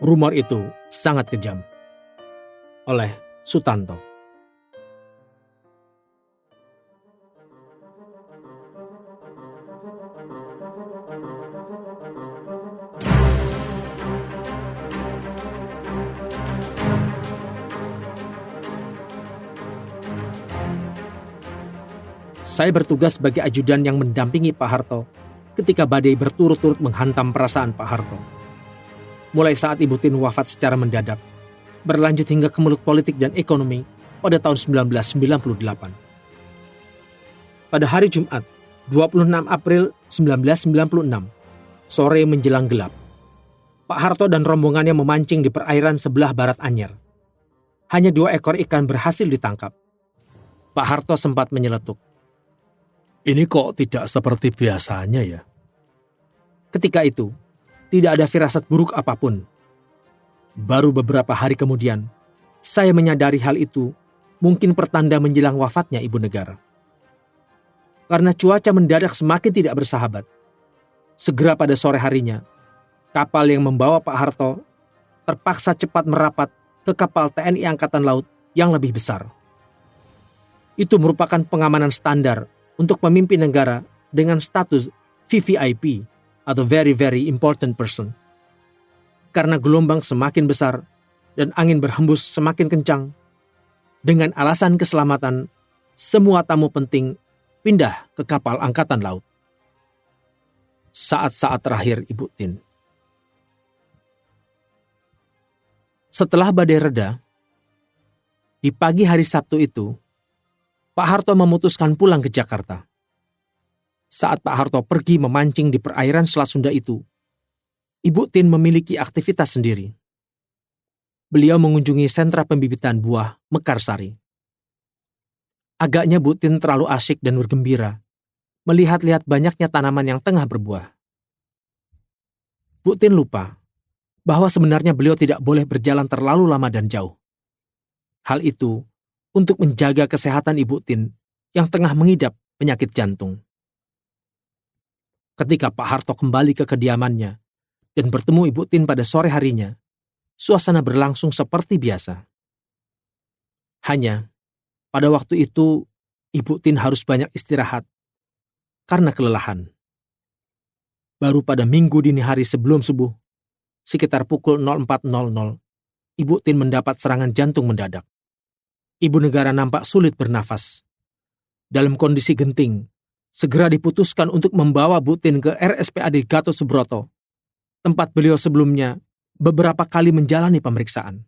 Rumor itu sangat kejam. Oleh Sutanto. Saya bertugas sebagai ajudan yang mendampingi Pak Harto ketika badai berturut-turut menghantam perasaan Pak Harto. Mulai saat Ibu Tin wafat secara mendadak, berlanjut hingga kemelut politik dan ekonomi pada tahun 1998. Pada hari Jumat, 26 April 1996, sore menjelang gelap, Pak Harto dan rombongannya memancing di perairan sebelah barat Anyer. Hanya 2 ekor ikan berhasil ditangkap. Pak Harto sempat menyeletuk. Ini kok tidak seperti biasanya ya? Ketika itu, tidak ada firasat buruk apapun. Baru beberapa hari kemudian, saya menyadari hal itu mungkin pertanda menjelang wafatnya Ibu Negara. Karena cuaca mendadak semakin tidak bersahabat, segera pada sore harinya, kapal yang membawa Pak Harto terpaksa cepat merapat ke kapal TNI Angkatan Laut yang lebih besar. Itu merupakan pengamanan standar untuk pemimpin negara dengan status VVIP atau Very Very Important Person. Karena gelombang semakin besar dan angin berhembus semakin kencang, dengan alasan keselamatan, semua tamu penting pindah ke kapal Angkatan Laut. Saat-saat terakhir Ibu Tin. Setelah badai reda, di pagi hari Sabtu itu, Pak Harto memutuskan pulang ke Jakarta. Saat Pak Harto pergi memancing di perairan Selat Sunda itu, Ibu Tin memiliki aktivitas sendiri. Beliau mengunjungi sentra pembibitan buah Mekarsari. Agaknya Bu Tin terlalu asyik dan bergembira melihat-lihat banyaknya tanaman yang tengah berbuah. Bu Tin lupa bahwa sebenarnya beliau tidak boleh berjalan terlalu lama dan jauh. Hal itu untuk menjaga kesehatan Ibu Tin yang tengah mengidap penyakit jantung. Ketika Pak Harto kembali ke kediamannya dan bertemu Ibu Tin pada sore harinya, suasana berlangsung seperti biasa. Hanya, pada waktu itu, Ibu Tin harus banyak istirahat karena kelelahan. Baru pada minggu dini hari sebelum subuh, sekitar pukul 04.00, Ibu Tin mendapat serangan jantung mendadak. Ibu Negara nampak sulit bernafas. Dalam kondisi genting, segera diputuskan untuk membawa Bu Tin ke RSPAD Gatot Subroto, tempat beliau sebelumnya beberapa kali menjalani pemeriksaan.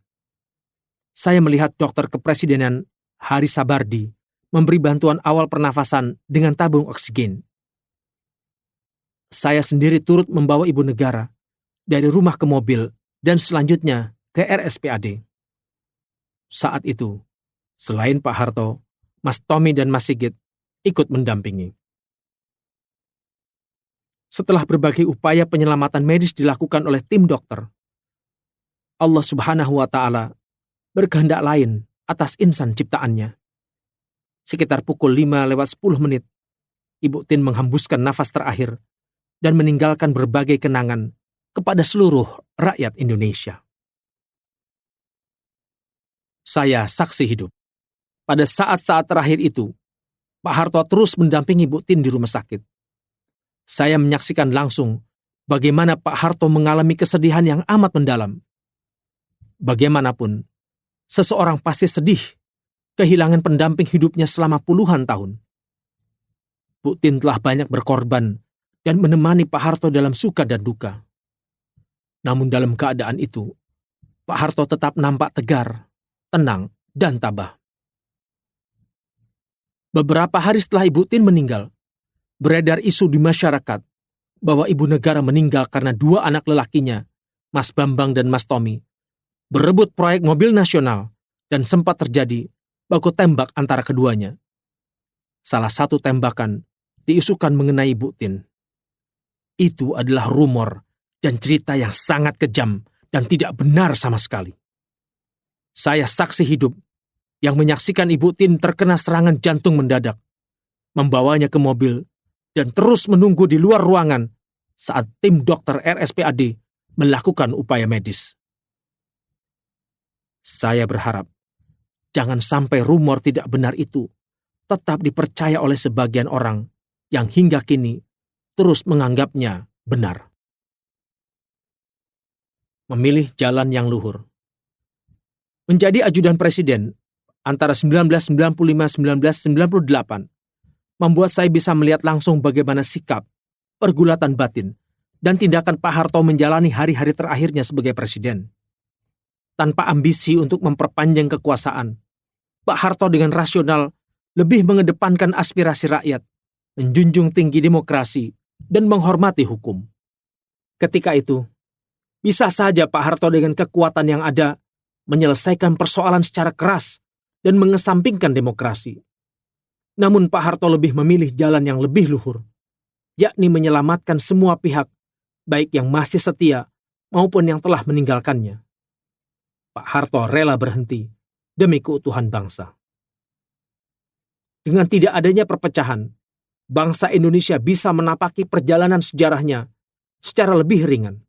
Saya melihat dokter kepresidenan Hari Sabardi memberi bantuan awal pernafasan dengan tabung oksigen. Saya sendiri turut membawa Ibu Negara dari rumah ke mobil dan selanjutnya ke RSPAD. Saat itu, selain Pak Harto, Mas Tommy dan Mas Sigit ikut mendampingi. Setelah berbagai upaya penyelamatan medis dilakukan oleh tim dokter, Allah Subhanahu wa Ta'ala berkehendak lain atas insan ciptaannya. Sekitar pukul 5:10, Ibu Tin menghembuskan nafas terakhir dan meninggalkan berbagai kenangan kepada seluruh rakyat Indonesia. Saya saksi hidup. Pada saat-saat terakhir itu, Pak Harto terus mendampingi Bu Tin di rumah sakit. Saya menyaksikan langsung bagaimana Pak Harto mengalami kesedihan yang amat mendalam. Bagaimanapun, seseorang pasti sedih kehilangan pendamping hidupnya selama puluhan tahun. Bu Tin telah banyak berkorban dan menemani Pak Harto dalam suka dan duka. Namun dalam keadaan itu, Pak Harto tetap nampak tegar, tenang, dan tabah. Beberapa hari setelah Ibu Tin meninggal, beredar isu di masyarakat bahwa Ibu Negara meninggal karena 2 anak lelakinya, Mas Bambang dan Mas Tommy, berebut proyek mobil nasional dan sempat terjadi baku tembak antara keduanya. Salah satu tembakan diisukan mengenai Ibu Tin. Itu adalah rumor dan cerita yang sangat kejam dan tidak benar sama sekali. Saya saksi hidup yang menyaksikan Ibu Tin terkena serangan jantung mendadak, membawanya ke mobil, dan terus menunggu di luar ruangan saat tim dokter RSPAD melakukan upaya medis. Saya berharap jangan sampai rumor tidak benar itu tetap dipercaya oleh sebagian orang yang hingga kini terus menganggapnya benar. Memilih jalan yang luhur. Menjadi ajudan presiden antara 1995-1998 membuat saya bisa melihat langsung bagaimana sikap, pergulatan batin, dan tindakan Pak Harto menjalani hari-hari terakhirnya sebagai presiden. Tanpa ambisi untuk memperpanjang kekuasaan, Pak Harto dengan rasional lebih mengedepankan aspirasi rakyat, menjunjung tinggi demokrasi, dan menghormati hukum. Ketika itu, bisa saja Pak Harto dengan kekuatan yang ada menyelesaikan persoalan secara keras dan mengesampingkan demokrasi. Namun Pak Harto lebih memilih jalan yang lebih luhur, yakni menyelamatkan semua pihak, baik yang masih setia maupun yang telah meninggalkannya. Pak Harto rela berhenti demi keutuhan bangsa. Dengan tidak adanya perpecahan, bangsa Indonesia bisa menapaki perjalanan sejarahnya secara lebih ringan.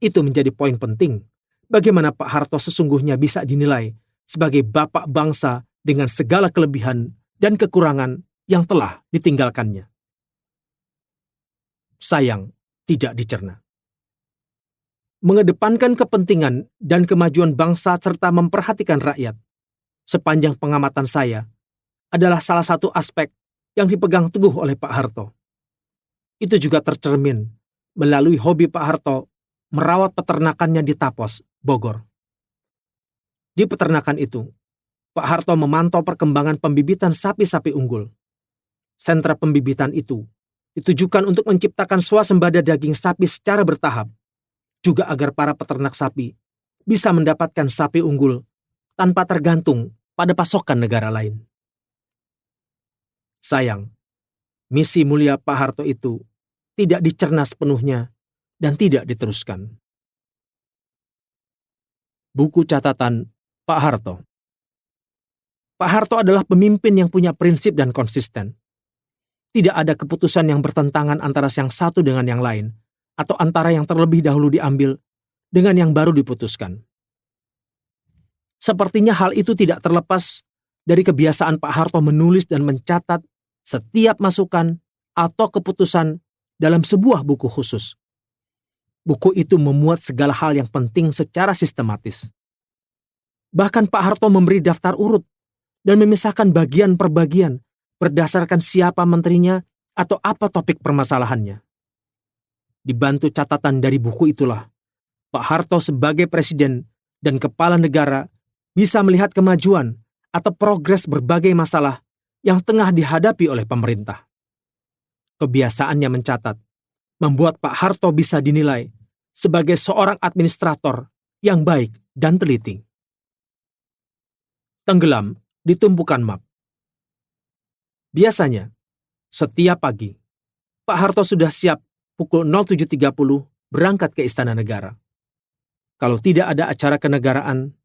Itu menjadi poin penting bagaimana Pak Harto sesungguhnya bisa dinilai sebagai bapak bangsa dengan segala kelebihan dan kekurangan yang telah ditinggalkannya. Sayang, tidak dicerna. Mengedepankan kepentingan dan kemajuan bangsa serta memperhatikan rakyat, sepanjang pengamatan saya, adalah salah satu aspek yang dipegang teguh oleh Pak Harto. Itu juga tercermin melalui hobi Pak Harto merawat peternakannya di Tapos, Bogor. Di peternakan itu, Pak Harto memantau perkembangan pembibitan sapi-sapi unggul. Sentra pembibitan itu ditujukan untuk menciptakan swasembada daging sapi secara bertahap, juga agar para peternak sapi bisa mendapatkan sapi unggul tanpa tergantung pada pasokan negara lain. Sayang, misi mulia Pak Harto itu tidak dicerna sepenuhnya dan tidak diteruskan. Buku catatan Pak Harto. Pak Harto adalah pemimpin yang punya prinsip dan konsisten. Tidak ada keputusan yang bertentangan antara yang satu dengan yang lain, atau antara yang terlebih dahulu diambil dengan yang baru diputuskan. Sepertinya hal itu tidak terlepas dari kebiasaan Pak Harto menulis dan mencatat setiap masukan atau keputusan dalam sebuah buku khusus. Buku itu memuat segala hal yang penting secara sistematis. Bahkan Pak Harto memberi daftar urut dan memisahkan bagian per bagian berdasarkan siapa menterinya atau apa topik permasalahannya. Dibantu catatan dari buku itulah, Pak Harto sebagai presiden dan kepala negara bisa melihat kemajuan atau progres berbagai masalah yang tengah dihadapi oleh pemerintah. Kebiasaannya mencatat membuat Pak Harto bisa dinilai sebagai seorang administrator yang baik dan teliti. Tenggelam di tumpukan map. Biasanya, setiap pagi, Pak Harto sudah siap pukul 07.30 berangkat ke Istana Negara. Kalau tidak ada acara kenegaraan,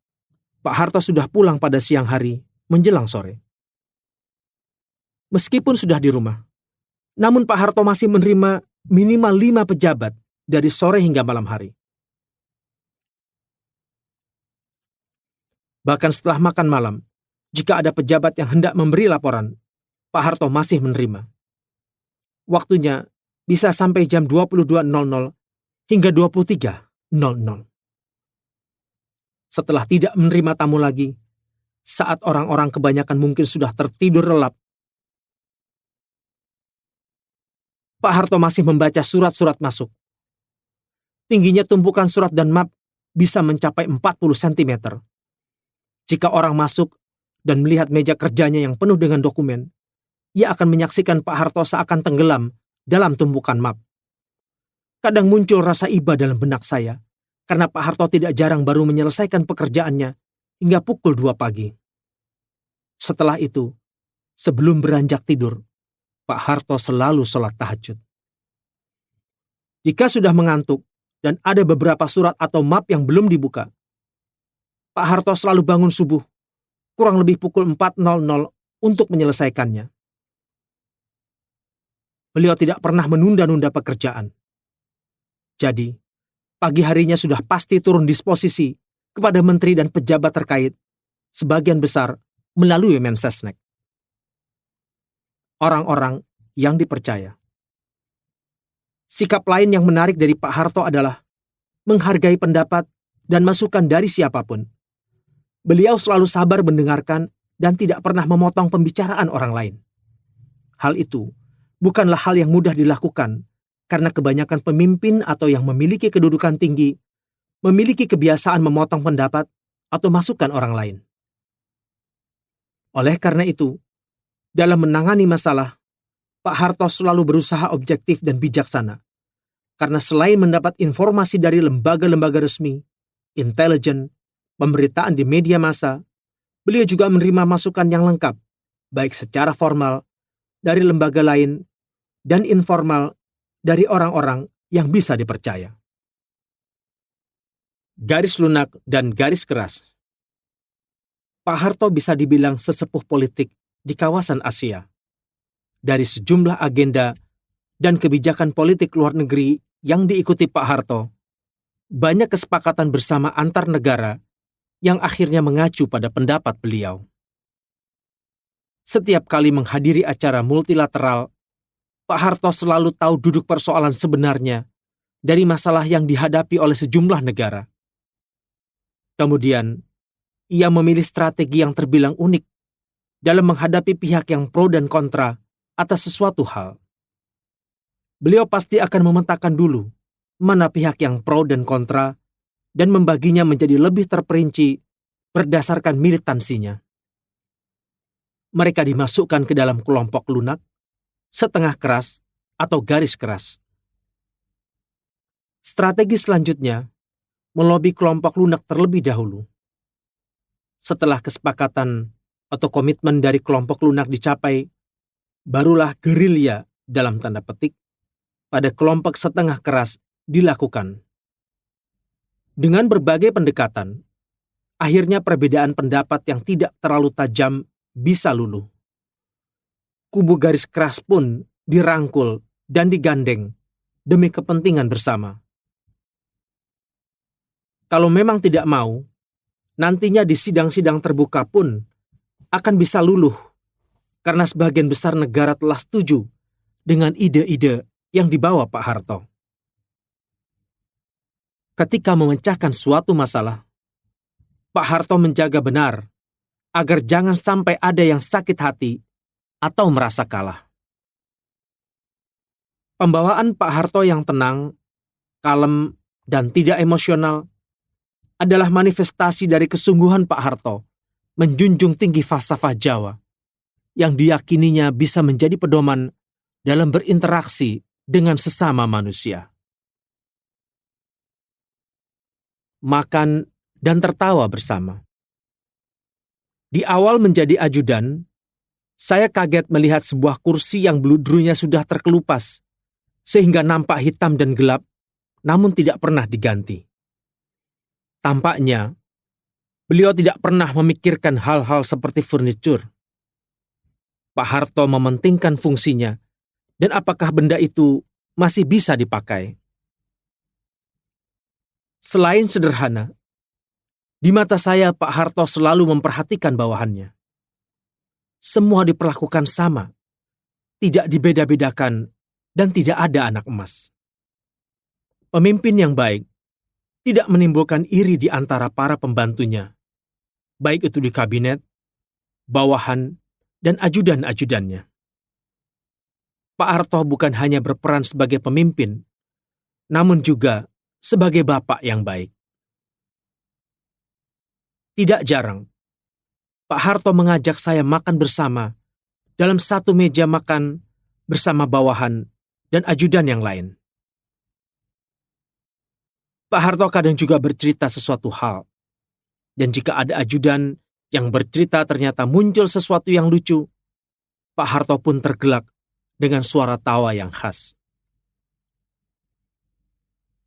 Pak Harto sudah pulang pada siang hari menjelang sore. Meskipun sudah di rumah, namun Pak Harto masih menerima minimal 5 pejabat dari sore hingga malam hari. Bahkan setelah makan malam, jika ada pejabat yang hendak memberi laporan, Pak Harto masih menerima. Waktunya bisa sampai jam 22.00 hingga 23.00. Setelah tidak menerima tamu lagi, saat orang-orang kebanyakan mungkin sudah tertidur lelap, Pak Harto masih membaca surat-surat masuk. Tingginya tumpukan surat dan map bisa mencapai 40 cm. Jika orang masuk dan melihat meja kerjanya yang penuh dengan dokumen, ia akan menyaksikan Pak Harto seakan tenggelam dalam tumpukan map. Kadang muncul rasa iba dalam benak saya, karena Pak Harto tidak jarang baru menyelesaikan pekerjaannya hingga pukul 2 pagi. Setelah itu, sebelum beranjak tidur, Pak Harto selalu sholat tahajud. Jika sudah mengantuk dan ada beberapa surat atau map yang belum dibuka, Pak Harto selalu bangun subuh, kurang lebih pukul 4.00 untuk menyelesaikannya. Beliau tidak pernah menunda-nunda pekerjaan. Jadi, pagi harinya sudah pasti turun disposisi kepada menteri dan pejabat terkait, sebagian besar melalui Mensesnek. Orang-orang yang dipercaya. Sikap lain yang menarik dari Pak Harto adalah menghargai pendapat dan masukan dari siapapun. Beliau selalu sabar mendengarkan dan tidak pernah memotong pembicaraan orang lain. Hal itu bukanlah hal yang mudah dilakukan karena kebanyakan pemimpin atau yang memiliki kedudukan tinggi memiliki kebiasaan memotong pendapat atau masukan orang lain. Oleh karena itu, dalam menangani masalah, Pak Harto selalu berusaha objektif dan bijaksana. Karena selain mendapat informasi dari lembaga-lembaga resmi, intelijen, pemberitaan di media massa, beliau juga menerima masukan yang lengkap, baik secara formal, dari lembaga lain, dan informal dari orang-orang yang bisa dipercaya. Garis lunak dan garis keras. Pak Harto bisa dibilang sesepuh politik di kawasan Asia. Dari sejumlah agenda dan kebijakan politik luar negeri yang diikuti Pak Harto, banyak kesepakatan bersama antar negara yang akhirnya mengacu pada pendapat beliau. Setiap kali menghadiri acara multilateral, Pak Harto selalu tahu duduk persoalan sebenarnya dari masalah yang dihadapi oleh sejumlah negara. Kemudian, ia memilih strategi yang terbilang unik dalam menghadapi pihak yang pro dan kontra atas sesuatu hal. Beliau pasti akan memetakan dulu mana pihak yang pro dan kontra dan membaginya menjadi lebih terperinci berdasarkan militansinya. Mereka dimasukkan ke dalam kelompok lunak, setengah keras, atau garis keras. Strategi selanjutnya, melobi kelompok lunak terlebih dahulu. Setelah kesepakatan atau komitmen dari kelompok lunak dicapai, barulah gerilya dalam tanda petik pada kelompok setengah keras dilakukan. Dengan berbagai pendekatan, akhirnya perbedaan pendapat yang tidak terlalu tajam bisa luluh. Kubu garis keras pun dirangkul dan digandeng demi kepentingan bersama. Kalau memang tidak mau, nantinya di sidang-sidang terbuka pun akan bisa luluh karena sebagian besar negara telah setuju dengan ide-ide yang dibawa Pak Harto. Ketika memecahkan suatu masalah, Pak Harto menjaga benar agar jangan sampai ada yang sakit hati atau merasa kalah. Pembawaan Pak Harto yang tenang, kalem, dan tidak emosional adalah manifestasi dari kesungguhan Pak Harto menjunjung tinggi falsafah Jawa yang diyakininya bisa menjadi pedoman dalam berinteraksi dengan sesama manusia. Makan dan tertawa bersama. Di awal menjadi ajudan, saya kaget melihat sebuah kursi yang beludrunya sudah terkelupas, sehingga nampak hitam dan gelap, namun tidak pernah diganti. Tampaknya, beliau tidak pernah memikirkan hal-hal seperti furnitur. Pak Harto mementingkan fungsinya, dan apakah benda itu masih bisa dipakai. Selain sederhana, di mata saya Pak Harto selalu memperhatikan bawahannya. Semua diperlakukan sama, tidak dibeda-bedakan, dan tidak ada anak emas. Pemimpin yang baik tidak menimbulkan iri di antara para pembantunya, baik itu di kabinet, bawahan, dan ajudan-ajudannya. Pak Harto bukan hanya berperan sebagai pemimpin, namun juga sebagai bapak yang baik. Tidak jarang, Pak Harto mengajak saya makan bersama dalam satu meja makan bersama bawahan dan ajudan yang lain. Pak Harto kadang juga bercerita sesuatu hal, dan jika ada ajudan yang bercerita ternyata muncul sesuatu yang lucu, Pak Harto pun tergelak dengan suara tawa yang khas.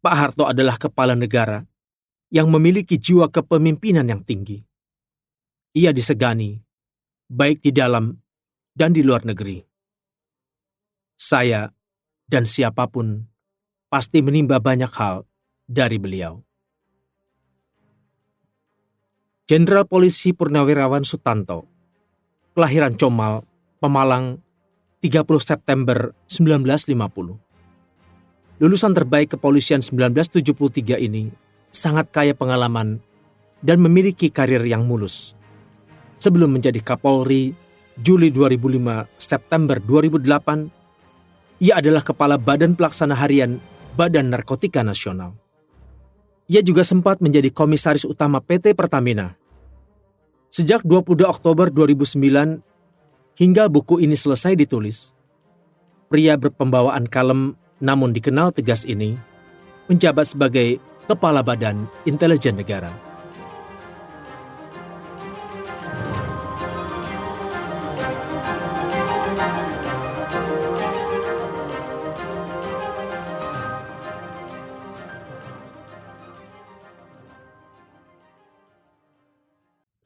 Pak Harto adalah kepala negara yang memiliki jiwa kepemimpinan yang tinggi. Ia disegani, baik di dalam dan di luar negeri. Saya dan siapapun pasti menimba banyak hal dari beliau. Jenderal Polisi Purnawirawan Sutanto, kelahiran Comal, Pemalang, 30 September 1950. Lulusan terbaik kepolisian 1973 ini sangat kaya pengalaman dan memiliki karir yang mulus. Sebelum menjadi Kapolri, Juli 2005, September 2008, ia adalah Kepala Badan Pelaksana Harian Badan Narkotika Nasional. Ia juga sempat menjadi Komisaris Utama PT Pertamina. Sejak 22 Oktober 2009 hingga buku ini selesai ditulis, pria berpembawaan kalem namun dikenal tegas ini menjabat sebagai Kepala Badan Intelijen Negara.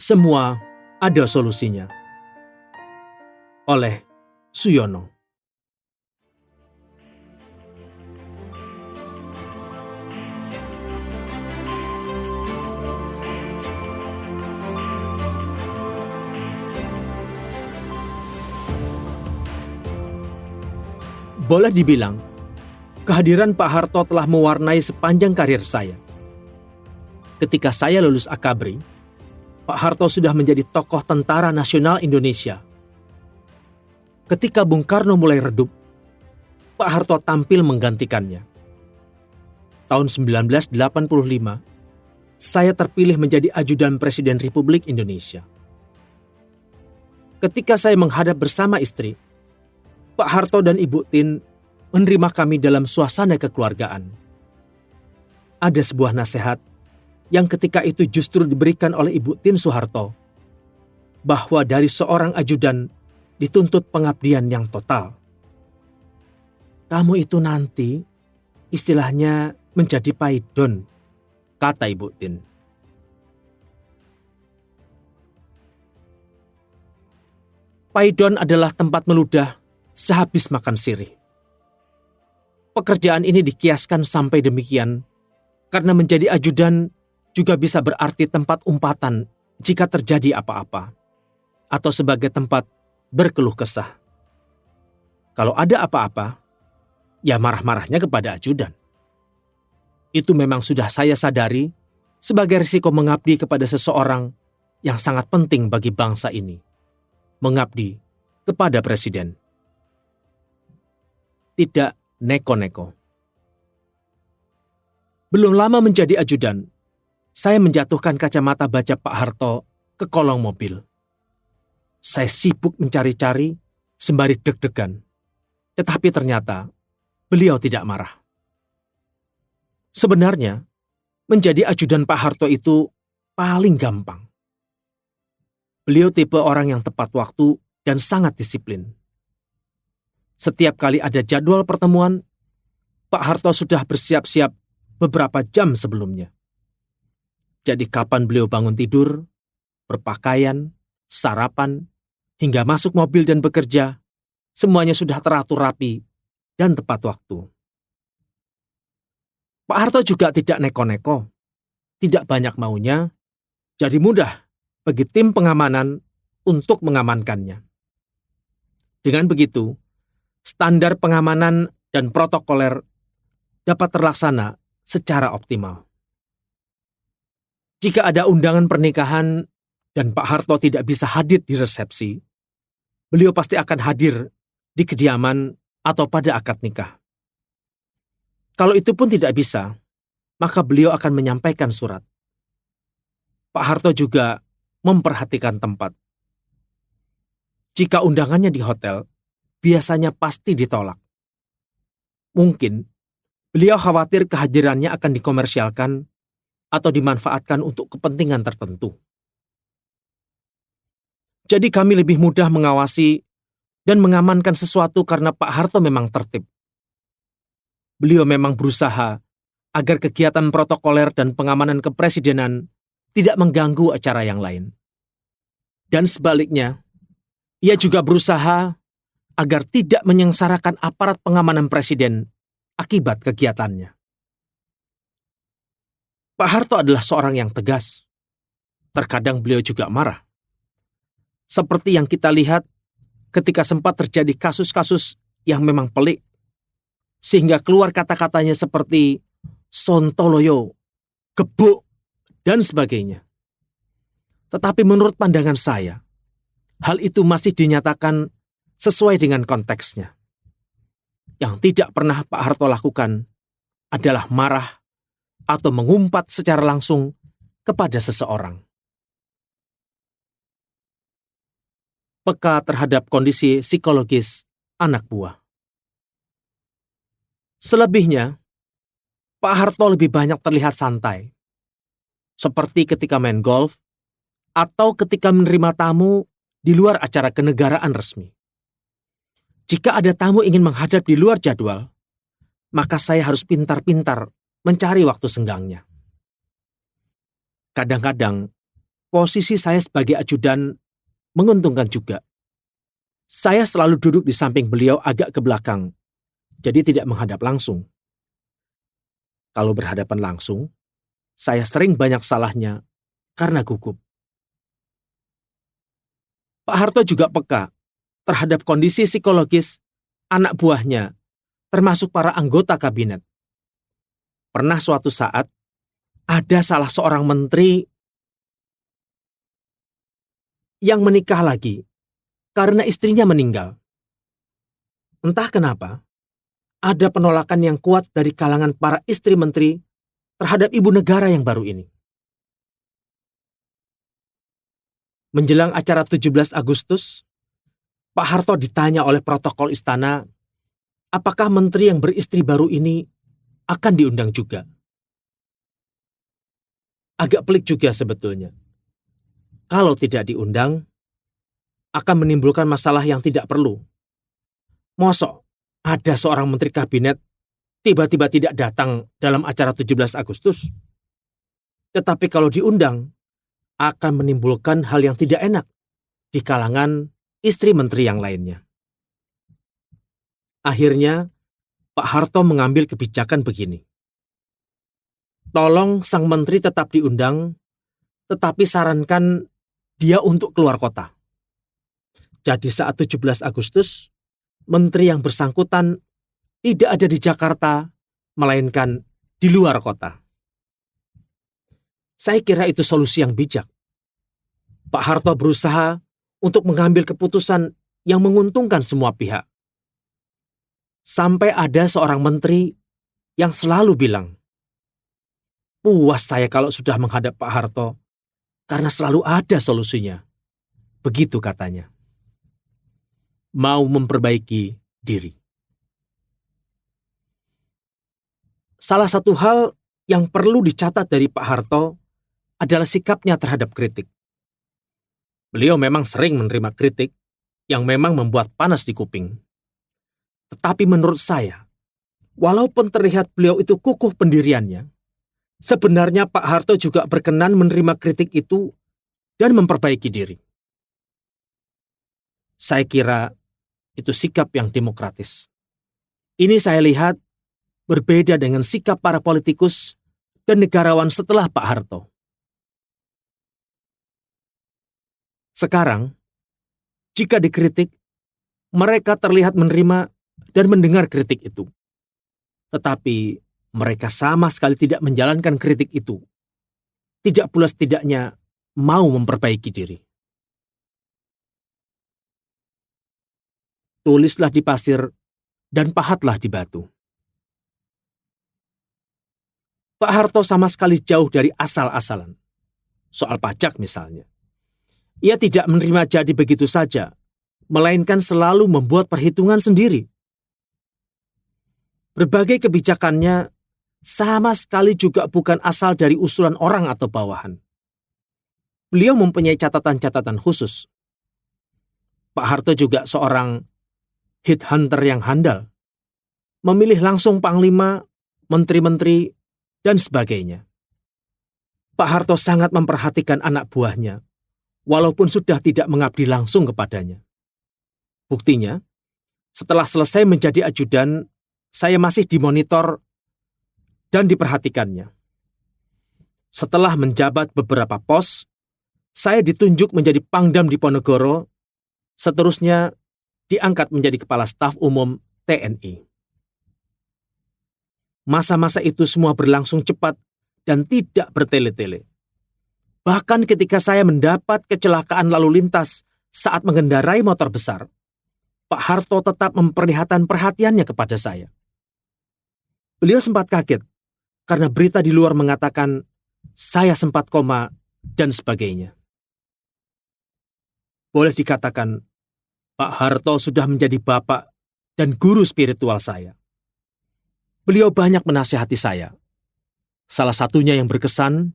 Semua ada solusinya. Oleh Suyono. Boleh dibilang, kehadiran Pak Harto telah mewarnai sepanjang karir saya. Ketika saya lulus Akabri, Pak Harto sudah menjadi tokoh tentara nasional Indonesia. Ketika Bung Karno mulai redup, Pak Harto tampil menggantikannya. Tahun 1985, saya terpilih menjadi ajudan Presiden Republik Indonesia. Ketika saya menghadap bersama istri, Pak Harto dan Ibu Tin menerima kami dalam suasana kekeluargaan. Ada sebuah nasihat yang ketika itu justru diberikan oleh Ibu Tin Soeharto, bahwa dari seorang ajudan dituntut pengabdian yang total. Kamu itu nanti istilahnya menjadi paidon, kata Ibu Tin. Paidon adalah tempat meludah sehabis makan sirih. Pekerjaan ini dikiaskan sampai demikian karena menjadi ajudan juga bisa berarti tempat umpatan jika terjadi apa-apa, atau sebagai tempat berkeluh kesah. Kalau ada apa-apa, ya marah-marahnya kepada ajudan. Itu memang sudah saya sadari sebagai risiko mengabdi kepada seseorang yang sangat penting bagi bangsa ini. Mengabdi kepada Presiden. Tidak neko-neko. Belum lama menjadi ajudan, saya menjatuhkan kacamata baca Pak Harto ke kolong mobil. Saya sibuk mencari-cari sembari deg-degan. Tetapi ternyata beliau tidak marah. Sebenarnya, menjadi ajudan Pak Harto itu paling gampang. Beliau tipe orang yang tepat waktu dan sangat disiplin. Setiap kali ada jadwal pertemuan, Pak Harto sudah bersiap-siap beberapa jam sebelumnya. Jadi kapan beliau bangun tidur, berpakaian, sarapan, hingga masuk mobil dan bekerja, semuanya sudah teratur rapi dan tepat waktu. Pak Harto juga tidak neko-neko, tidak banyak maunya, jadi mudah bagi tim pengamanan untuk mengamankannya. Dengan begitu, standar pengamanan dan protokoler dapat terlaksana secara optimal. Jika ada undangan pernikahan dan Pak Harto tidak bisa hadir di resepsi, beliau pasti akan hadir di kediaman atau pada akad nikah. Kalau itu pun tidak bisa, maka beliau akan menyampaikan surat. Pak Harto juga memperhatikan tempat. Jika undangannya di hotel, biasanya pasti ditolak. Mungkin beliau khawatir kehadirannya akan dikomersialkan atau dimanfaatkan untuk kepentingan tertentu. Jadi kami lebih mudah mengawasi dan mengamankan sesuatu karena Pak Harto memang tertib. Beliau memang berusaha agar kegiatan protokoler dan pengamanan kepresidenan tidak mengganggu acara yang lain. Dan sebaliknya, ia juga berusaha agar tidak menyengsarakan aparat pengamanan presiden akibat kegiatannya. Pak Harto adalah seorang yang tegas. Terkadang beliau juga marah. Seperti yang kita lihat ketika sempat terjadi kasus-kasus yang memang pelik, sehingga keluar kata-katanya seperti sontoloyo, gebuk, dan sebagainya. Tetapi menurut pandangan saya, hal itu masih dinyatakan sesuai dengan konteksnya. Yang tidak pernah Pak Harto lakukan adalah marah atau mengumpat secara langsung kepada seseorang. Peka terhadap kondisi psikologis anak buah. Selebihnya, Pak Harto lebih banyak terlihat santai, seperti ketika main golf atau ketika menerima tamu di luar acara kenegaraan resmi. Jika ada tamu ingin menghadap di luar jadwal, maka saya harus pintar-pintar mencari waktu senggangnya. Kadang-kadang, posisi saya sebagai ajudan menguntungkan juga. Saya selalu duduk di samping beliau agak ke belakang, jadi tidak menghadap langsung. Kalau berhadapan langsung, saya sering banyak salahnya karena gugup. Pak Harto juga peka terhadap kondisi psikologis anak buahnya, termasuk para anggota kabinet. Pernah suatu saat, ada salah seorang menteri yang menikah lagi karena istrinya meninggal. Entah kenapa, ada penolakan yang kuat dari kalangan para istri menteri terhadap ibu negara yang baru ini. Menjelang acara 17 Agustus, Pak Harto ditanya oleh protokol istana, apakah menteri yang beristri baru ini akan diundang juga? Agak pelik juga sebetulnya. Kalau tidak diundang, akan menimbulkan masalah yang tidak perlu. Mosok ada seorang menteri kabinet tiba-tiba tidak datang dalam acara 17 Agustus? Tetapi kalau diundang, akan menimbulkan hal yang tidak enak di kalangan istri menteri yang lainnya. Akhirnya, Pak Harto mengambil kebijakan begini. Tolong sang menteri tetap diundang, tetapi sarankan dia untuk keluar kota. Jadi saat 17 Agustus, menteri yang bersangkutan tidak ada di Jakarta, melainkan di luar kota. Saya kira itu solusi yang bijak. Pak Harto berusaha untuk mengambil keputusan yang menguntungkan semua pihak. Sampai ada seorang menteri yang selalu bilang, puas saya kalau sudah menghadap Pak Harto, karena selalu ada solusinya. Begitu katanya. Mau memperbaiki diri. Salah satu hal yang perlu dicatat dari Pak Harto adalah sikapnya terhadap kritik. Beliau memang sering menerima kritik yang memang membuat panas di kuping. Tetapi menurut saya, walaupun terlihat beliau itu kukuh pendiriannya, sebenarnya Pak Harto juga berkenan menerima kritik itu dan memperbaiki diri. Saya kira itu sikap yang demokratis. Ini saya lihat berbeda dengan sikap para politikus dan negarawan setelah Pak Harto. Sekarang, jika dikritik, mereka terlihat menerima dan mendengar kritik itu. Tetapi mereka sama sekali tidak menjalankan kritik itu. Tidak pula setidaknya mau memperbaiki diri. Tulislah di pasir dan pahatlah di batu. Pak Harto sama sekali jauh dari asal-asalan. Soal pajak misalnya. Ia tidak menerima jadi begitu saja, melainkan selalu membuat perhitungan sendiri. Berbagai kebijakannya sama sekali juga bukan asal dari usulan orang atau bawahan. Beliau mempunyai catatan-catatan khusus. Pak Harto juga seorang headhunter yang handal. Memilih langsung panglima, menteri-menteri, dan sebagainya. Pak Harto sangat memperhatikan anak buahnya, walaupun sudah tidak mengabdi langsung kepadanya. Buktinya, setelah selesai menjadi ajudan, saya masih dimonitor dan diperhatikannya. Setelah menjabat beberapa pos, Saya ditunjuk menjadi Pangdam Diponegoro, seterusnya diangkat menjadi Kepala Staf Umum TNI. Masa-masa itu semua berlangsung cepat dan tidak bertele-tele. Bahkan ketika saya mendapat kecelakaan lalu lintas saat mengendarai motor besar, Pak Harto tetap memperlihatkan perhatiannya kepada saya. Beliau sempat kaget karena berita di luar mengatakan saya sempat koma dan sebagainya. Boleh dikatakan, Pak Harto sudah menjadi bapak dan guru spiritual saya. Beliau banyak menasihati saya. Salah satunya yang berkesan,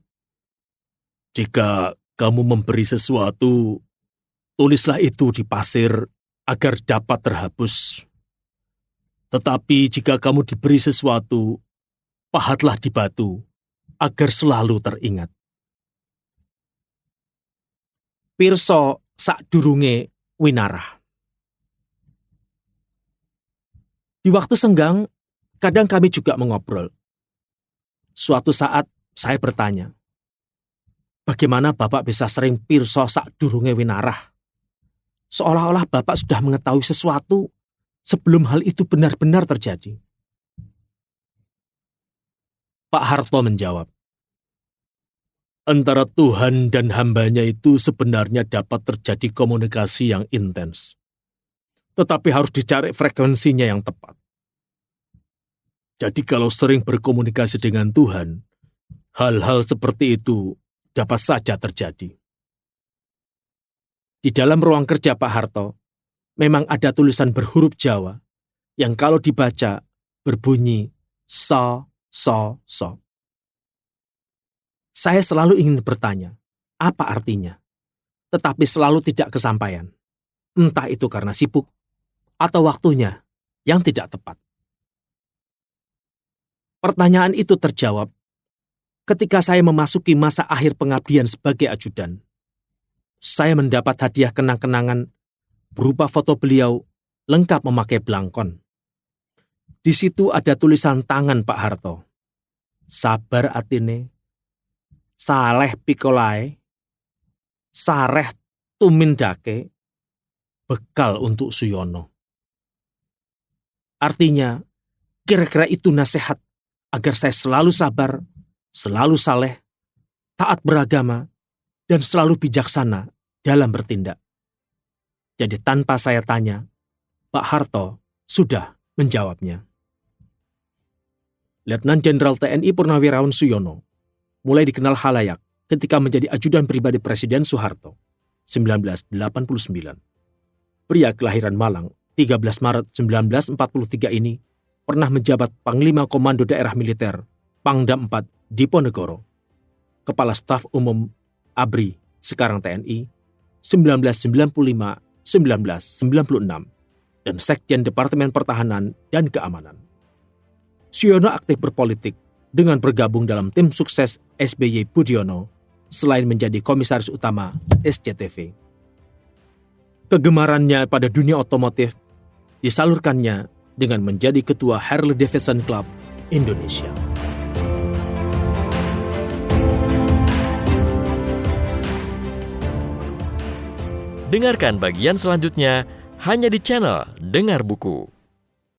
Jika kamu memberi sesuatu, tulislah itu di pasir agar dapat terhapus. Tetapi jika kamu diberi sesuatu, pahatlah di batu agar selalu teringat. pirsa sakdurunge winarah. Di waktu senggang, kadang kami juga mengobrol. Suatu saat saya bertanya, bagaimana Bapak bisa sering pirsa sakdurunge winarah? Seolah-olah Bapak sudah mengetahui sesuatu sebelum hal itu benar-benar terjadi. Pak Harto menjawab, Antara Tuhan dan hambanya itu sebenarnya dapat terjadi komunikasi yang intens. Tetapi harus dicari frekuensinya yang tepat. Jadi kalau sering berkomunikasi dengan Tuhan, hal-hal seperti itu dapat saja terjadi. Di dalam ruang kerja Pak Harto, memang ada tulisan berhuruf Jawa yang kalau dibaca berbunyi so, so, so. Saya selalu ingin bertanya, apa artinya? Tetapi selalu tidak kesampaian. Entah itu karena sibuk atau waktunya yang tidak tepat. Pertanyaan itu terjawab ketika saya memasuki masa akhir pengabdian sebagai ajudan. Saya mendapat hadiah kenang-kenangan berupa foto beliau lengkap memakai belangkon. Di situ ada tulisan tangan Pak Harto. Sabar atine, saleh pikolae, sareh tumindake, bekal untuk Suyono. Artinya, kira-kira itu nasihat agar saya selalu sabar, selalu saleh, taat beragama, dan selalu bijaksana dalam bertindak. Jadi tanpa saya tanya, Pak Harto sudah menjawabnya. Letnan Jenderal TNI Purnawirawan Suyono mulai dikenal khalayak ketika menjadi ajudan pribadi Presiden Soeharto, 1989. Pria kelahiran Malang, 13 Maret 1943 ini pernah menjabat Panglima Komando Daerah Militer, Pangdam 4 Diponegoro, Kepala Staf Umum ABRI, sekarang TNI, 1995-1996, dan Sekjen Departemen Pertahanan dan Keamanan. Suyono aktif berpolitik dengan bergabung dalam tim sukses SBY Budiono, selain menjadi komisaris utama SCTV. Kegemarannya pada dunia otomotif disalurkannya dengan menjadi ketua Harley Davidson Club Indonesia. Dengarkan bagian selanjutnya hanya di channel Dengar Buku.